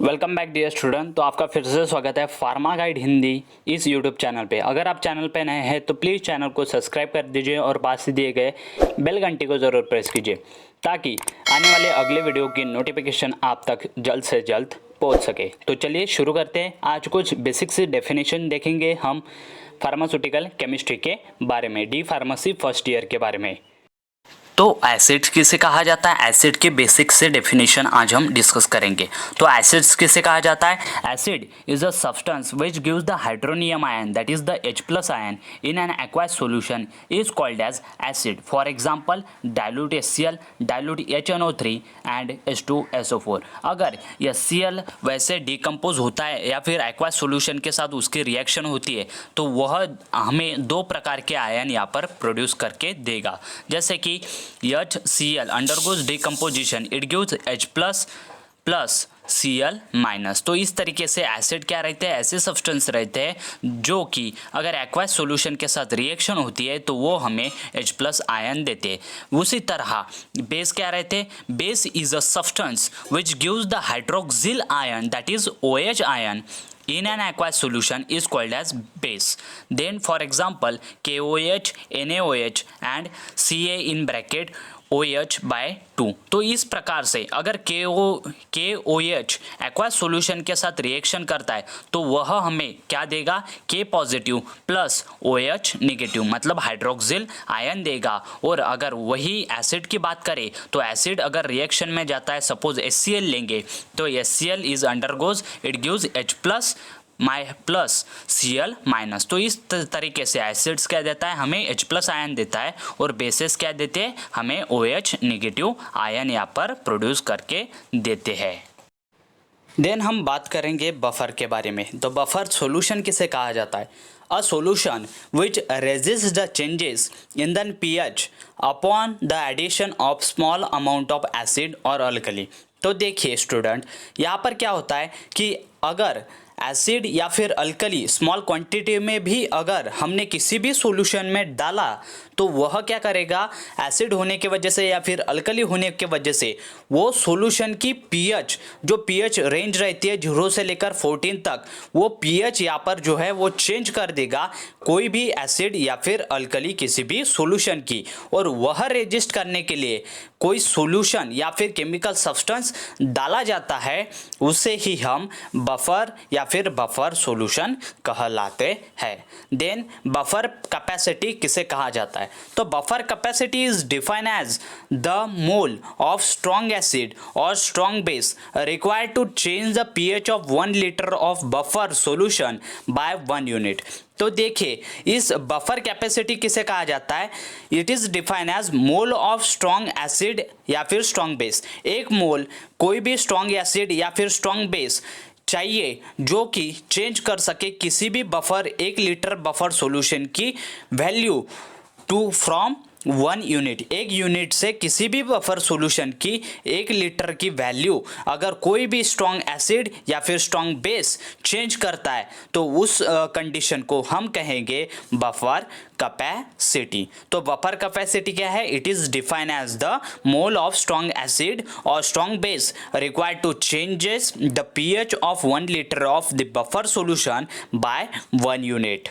Welcome back dear student. तो आपका फिर से स्वागत है फार्मा गाइड हिंदी इस यूट्यूब चैनल पे। अगर आप चैनल पे नए हैं तो प्लीज़ चैनल को सब्सक्राइब कर दीजिए और पास से दिए गए बेल घंटी को ज़रूर प्रेस कीजिए ताकि आने वाले अगले वीडियो की नोटिफिकेशन आप तक जल्द से जल्द पहुंच सके। तो चलिए शुरू करते हैं। आज कुछ बेसिक सी डेफिनेशन देखेंगे हम फार्मास्यूटिकल केमिस्ट्री के बारे में, डी फार्मेसी फर्स्ट ईयर के बारे में। तो एसिड्स किसे कहा जाता है, एसिड के बेसिक से डेफिनेशन आज हम डिस्कस करेंगे। तो एसिड्स किसे कहा जाता है? Acid is a substance which gives the hydronium ion that is the H+ ion in an aqueous solution is called as acid. For example dilute HCl, dilute HNO3 and H2SO4। अगर यह Cl वैसे decompose होता है या फिर aqueous solution के साथ उसकी रिएक्शन होती है तो वह हमें दो प्रकार के आयन यहाँ पर प्रोड्यूस करके देगा। जैसे कि HCl undergoes decomposition, it gives H+ plus Cl minus. तो इस तरीके से एसिड क्या रहते हैं, ऐसे सब्सटेंस रहते हैं जो कि अगर एक्वायस सॉल्यूशन के साथ रिएक्शन होती है तो वो हमें H+ आयन देते हैं। उसी तरह बेस क्या रहते हैं? Base is a substance which gives the hydroxyl ion that is OH ion in an aqueous solution is called as base. Then for example KOH, NaOH and Ca in bracket OH by 2। तो इस प्रकार से अगर KOH aqueous solution के साथ reaction करता है तो वह हमें क्या देगा? K positive plus OH negative मतलब हाइड्रोक्सिल आयन देगा। और अगर वही एसिड की बात करें तो एसिड अगर रिएक्शन में जाता है, सपोज HCl लेंगे तो HCl is undergoes, it gives H+ plus Cl minus. तो इस तरीके से एसिड्स क्या देता है? हमें H+ आयन देता है और बेसिस क्या देते हैं? हमें OH नेगेटिव आयन यहाँ पर प्रोड्यूस करके देते हैं। देन हम बात करेंगे बफर के बारे में। तो बफर सॉल्यूशन किसे कहा जाता है? A solution which resists the changes in the pH upon the addition of small amount of acid or alkali। तो देखिए स्टूडेंट, यहाँ पर क्या होता है कि अगर एसिड या फिर अल्कली स्मॉल क्वांटिटी में भी अगर हमने किसी भी सॉल्यूशन में डाला तो वह क्या करेगा? एसिड होने की वजह से या फिर अल्कली होने की वजह से वो सॉल्यूशन की पीएच, जो पीएच रेंज रहती है 0 से लेकर 14 तक, वो पीएच यहाँ पर जो है वो चेंज कर देगा कोई भी एसिड या फिर अल्कली किसी भी सॉल्यूशन की। और वह रेजिस्ट करने के लिए कोई सॉल्यूशन या फिर केमिकल सब्सटेंस डाला जाता है, उसे ही हम बफर या फिर बफर सॉल्यूशन कहलाते हैं। देन बफर कैपेसिटी किसे कहा जाता है? तो buffer capacity is defined as the mole of strong acid और strong base required to change the pH of 1 litre of buffer solution by 1 unit. तो देखिए इस बफर कैपेसिटी किसे कहा जाता है? It is defined as mole of strong acid या फिर स्ट्रॉन्ग बेस। एक मोल कोई भी स्ट्रॉन्ग एसिड या फिर स्ट्रॉन्ग बेस चाहिए जो कि चेंज कर सके किसी भी बफर 1 लीटर बफर सॉल्यूशन की value to from 1 unit. 1 unit से किसी भी बफर सॉल्यूशन की 1 लीटर की वैल्यू अगर कोई भी स्ट्रॉन्ग एसिड या फिर स्ट्रॉन्ग बेस चेंज करता है तो उस कंडीशन को हम कहेंगे बफर कैपेसिटी। तो बफर कैपेसिटी क्या है? It is defined as the mole of strong acid और strong base required to changes the pH of 1 litre of the buffer solution by 1 unit.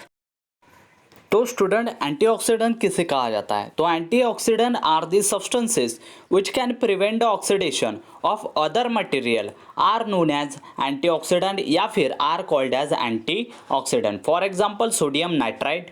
तो स्टूडेंट एंटीऑक्सीडेंट किसे कहा जाता है? तो antioxidant are the substances which can prevent the oxidation of other material are known as antioxidant या फिर are called as antioxidant। For example sodium nitrite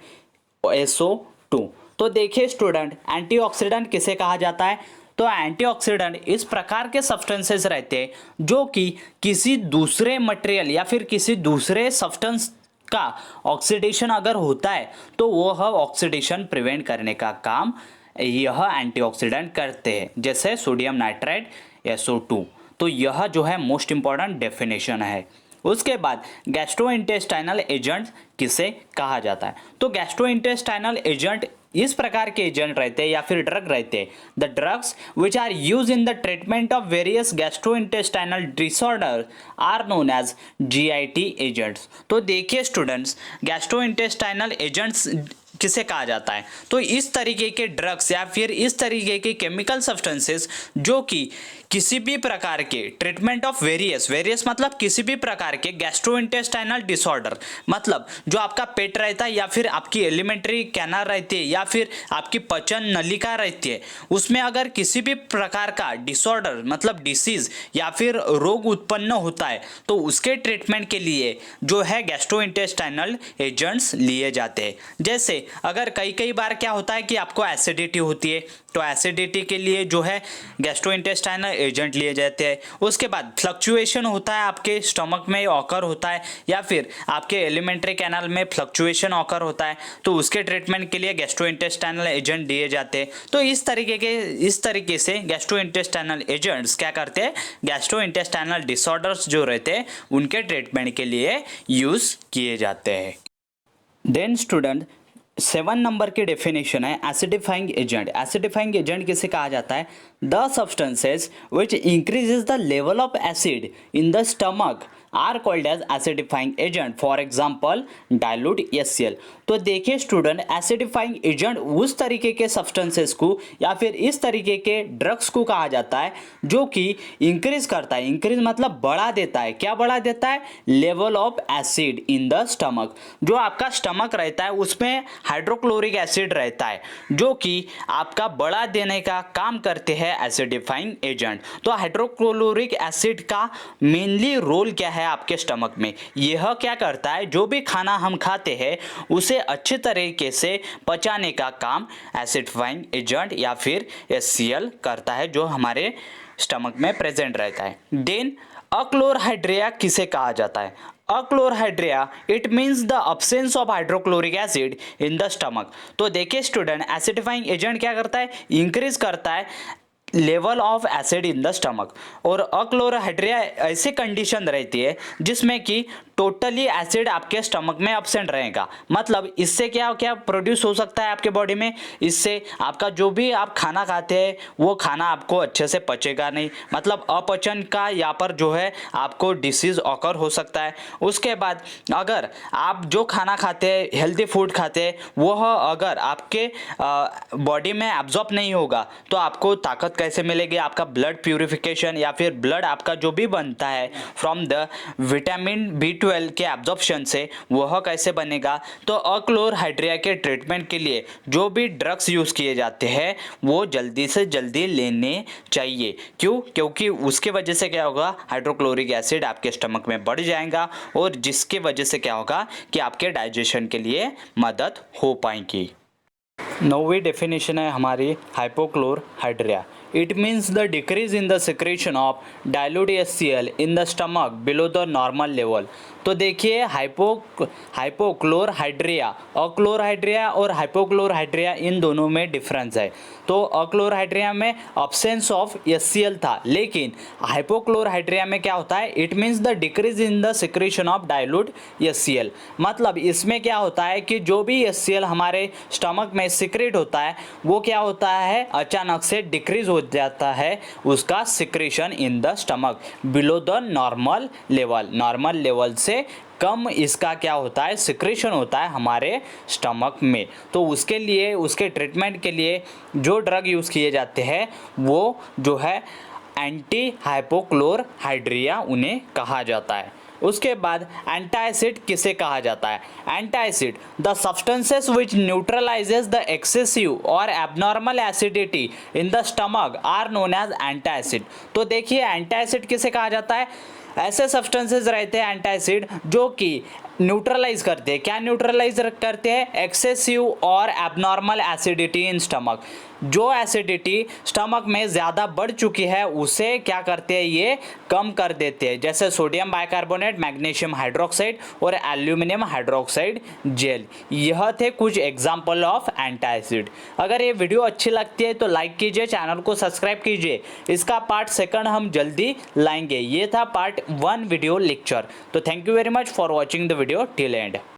SO2। तो देखिए स्टूडेंट एंटीऑक्सीडेंट किसे कहा जाता है? तो एंटीऑक्सीडेंट इस प्रकार के सब्सटेंसेस रहते हैं जो कि किसी दूसरे मटेरियल या फिर किसी दूसरे सब्सटेंस का ऑक्सीडेशन अगर होता है तो वह ऑक्सीडेशन प्रिवेंट करने का काम यह एंटीऑक्सीडेंट करते हैं, जैसे सोडियम नाइट्राइट SO2। तो यह जो है मोस्ट इंपॉर्टेंट डेफिनेशन है। उसके बाद गैस्ट्रोइंटेस्टाइनल एजेंट किसे कहा जाता है? तो गैस्ट्रोइंटेस्टाइनल एजेंट इस प्रकार के एजेंट रहते हैं या फिर ड्रग रहते हैं, the drugs which are use in the treatment of various gastrointestinal disorder are known as GIT agents. तो देखिए स्टूडेंट्स, गैस्ट्रोइंटेस्टाइनल एजेंट्स किसे कहा जाता है? तो इस तरीके के ड्रग्स या फिर इस तरीके के केमिकल सब्सटेंसेस जो कि किसी भी प्रकार के ट्रीटमेंट ऑफ वेरियस मतलब किसी भी प्रकार के गैस्ट्रोइंटेस्टाइनल डिसऑर्डर, मतलब जो आपका पेट रहता है या फिर आपकी एलिमेंट्री कैनाल रहती है या फिर आपकी पचन नलिका रहती है, उसमें अगर किसी भी प्रकार का डिसऑर्डर मतलब डिसीज या फिर रोग उत्पन्न होता है तो उसके ट्रीटमेंट के लिए जो है गैस्ट्रोइंटेस्टाइनल एजेंट्स लिए जाते हैं। जैसे अगर कई बार क्या होता है कि आपको एसिडिटी होती है तो एसिडिटी के लिए जो है गैस्ट्रोइंटेस्टाइनल एजेंट लिए जाते हैं। उसके बाद फ्लक्चुएशन होता है आपके स्टमक में ऑकर होता है या फिर आपके एलिमेंट्री कैनाल में फ्लक्चुएशन ऑकर होता है तो उसके ट्रीटमेंट के लिए गैस्ट्रोइंटेस्टाइनल एजेंट दिए जाते हैं। तो इस तरीके से गैस्ट्रोइंटेस्टाइनल एजेंट्स क्या करते हैं, गैस्ट्रोइंटेस्टाइनल डिसऑर्डर्स जो रहते हैं उनके ट्रीटमेंट के लिए यूज किए जाते हैं। देन स्टूडेंट 7 नंबर की डेफिनेशन है एसिडिफाइंग एजेंट। एसिडिफाइंग एजेंट किसे कहा जाता है? The substances which increases the level of acid in the stomach are called as acidifying agent. For example dilute HCl। तो देखिए स्टूडेंट, एसिडिफाइंग एजेंट उस तरीके के सब्सटेंसेस को या फिर इस तरीके के ड्रग्स को कहा जाता है जो कि इंक्रीज करता है। इंक्रीज मतलब बढ़ा देता है। क्या बढ़ा देता है? Level of acid in the stomach. जो आपका स्टमक रहता है उसमें हाइड्रोक्लोरिक एसिड रहता है जो कि आपका बढ़ा देने का काम करते हैं एसिडिफाइंग एजेंट। तो हाइड्रोक्लोरिक एसिड का मेनली रोल क्या है आपके स्टमक में? यह क्या करता है, जो भी खाना हम खाते हैं उसे अच्छे तरीके से पचाने का काम एसिडिफाइंग एजेंट या फिर HCl करता है जो हमारे स्टमक में प्रेजेंट रहता है। देन अक्लोरहाइड्रिया किसे कहा जाता है? Achlorhydria it means the absence of hydrochloric acid in the stomach. तो देखिए स्टूडेंट, एसिडिफाइंग एजेंट क्या करता है? इंक्रीज करता है level of acid in the stomach. और अक्लोरहाइड्रिया ऐसी कंडीशन रहती है जिसमें कि टोटली एसिड आपके स्टमक में एब्सेंट रहेगा। मतलब इससे क्या क्या प्रोड्यूस हो सकता है आपके बॉडी में? इससे आपका जो भी आप खाना खाते हैं वो खाना आपको अच्छे से पचेगा नहीं, मतलब अपचन का यहाँ पर जो है आपको डिसीज ऑकर हो सकता है। उसके बाद अगर आप जो खाना खाते हैं, हेल्दी फूड खाते हैं, वह अगर आपके बॉडी में एब्जॉर्ब नहीं होगा तो आपको ताकत कैसे मिलेगी? आपका ब्लड प्यूरिफिकेशन या फिर ब्लड आपका जो भी बनता है फ्रॉम द विटामिन B12 के एब्जॉर्प्शन से, वह कैसे बनेगा? तो अक्लोरहाइड्रिया के ट्रीटमेंट के लिए जो भी ड्रग्स यूज किए जाते हैं वो जल्दी से जल्दी लेने चाहिए। क्यों? क्योंकि उसके वजह से क्या होगा, हाइड्रोक्लोरिक एसिड आपके स्टमक में बढ़ जाएगा और जिसके वजह से क्या होगा कि आपके डाइजेशन के लिए मदद हो पाएगी। 9वीं डेफिनेशन है हमारी hypochlorhydria. It means the decrease in the secretion of dilute HCl in the stomach below the normal level। तो देखिए हाइपोक्लोरहाइड्रिया, अक्लोरहाइड्रिया और हाइपोक्लोरहाइड्रिया इन दोनों में डिफरेंस है। तो अक्लोरहाइड्रिया में अब्सेंस ऑफ HCl था, लेकिन हाइपोक्लोरहाइड्रिया में क्या होता है? It means the decrease in the secretion of dilute HCl। मतलब इसमें क्या होता है कि जो भी HCl हमारे स्टमक में सिक्रेट होता है वो क्या होता है, अचानक से डिक्रीज हो जाता है उसका secretion in the stomach below the normal level. Normal level से कम इसका क्या होता है, सिक्रेशन होता है हमारे स्टमक में। तो उसके लिए, उसके ट्रीटमेंट के लिए जो ड्रग यूज़ किए जाते हैं वो जो है एंटी हाइपोक्लोरहाइड्रिया उन्हें कहा जाता है। उसके बाद एंटासिड किसे कहा जाता है? Antacid the substances which neutralizes the excessive और abnormal acidity in the stomach are known as antacid. तो देखिए एंटासिड किसे कहा जाता है? ऐसे सब्सटेंसेस रहते हैं एंटासिड जो कि न्यूट्रलाइज करते हैं। क्या न्यूट्रलाइज करते हैं? एक्सेसिव और एबनॉर्मल एसिडिटी इन स्टमक। जो एसिडिटी स्टमक में ज़्यादा बढ़ चुकी है उसे क्या करते हैं, ये कम कर देते हैं। जैसे सोडियम बाइकार्बोनेट, मैग्नीशियम हाइड्रोक्साइड और एल्यूमिनियम हाइड्रोक्साइड जेल। यह थे कुछ एग्जाम्पल ऑफ एंटासिड। अगर ये वीडियो अच्छी लगती है तो लाइक कीजिए, चैनल को सब्सक्राइब कीजिए। इसका पार्ट 2 हम जल्दी लाएंगे। ये था पार्ट 1 वीडियो लेक्चर। तो thank you very much for watching the video till and.